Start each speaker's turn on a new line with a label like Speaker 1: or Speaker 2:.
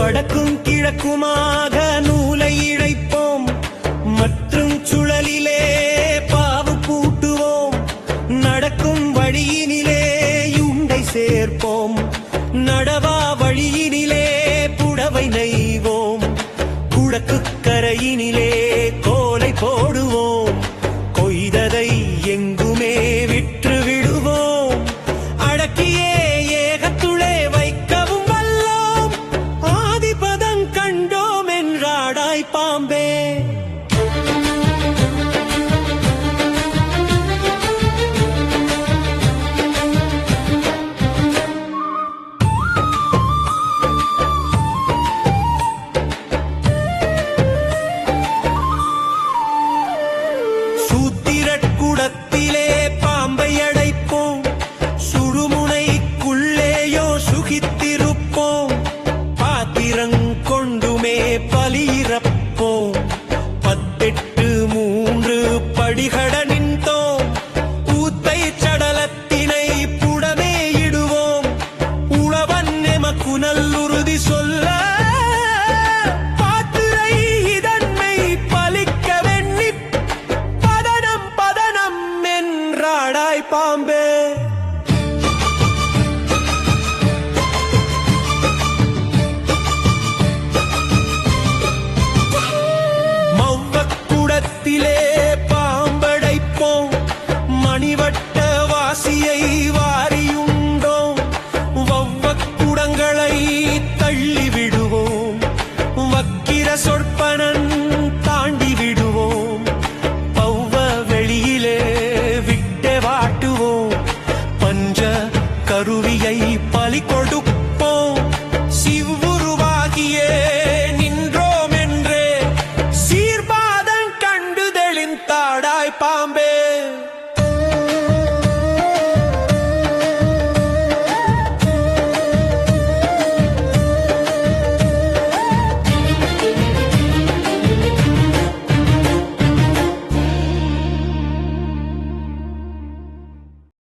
Speaker 1: வடக்கும் கிழக்குமாக நூலை இழைப்போம் மற்றும் சுழலிலே பாவு பூட்டுவோம் நடக்கும் வழியினிலே யுண்டை சேர்ப்போம் நடவா வழியினிலே புடவை நெய்வோம் குடக்கு கரையினிலே கோலை போடுவோம் கொய்ததை எங்குமே விற்று விடுவோம் அடக்கியே ஏகத்துளே வைக்கவும் வல்லோம் ஆதிபதம் கண்டோம் என்றாடாய் பாம்பே சூத்திரக்குடத்திலே பாம்பை அடைப்போம் சுடுமுனைக்குள்ளேயோ சுகித்திருப்போம் பாத்திரங்கொண்டுமே பலியிறப்போம் 18 படிகட நின்றோம் ஊத்தை சடலத்தினை புடமே இடுவோம் உழவன் எமக்கு நல்லுறுதி சொல்ல பாம்பே மவ்வக்குடத்திலே பாம்படைப்போம் மணிவட்ட வாசியை வாரியுண்டோம் வவ்வக்குடங்களை தள்ளி விடுவோம் வக்கிர சொற்பனன் தாண்டி விடுவோம் பௌவ வெளியிலே பஞ்ச கருவியை பலி கொடுப்போம் சிவ்வுருவாகியே நின்றோம் என்றே சீர்பாதம் கண்டு தெளிந்தாடாய் பாம்பே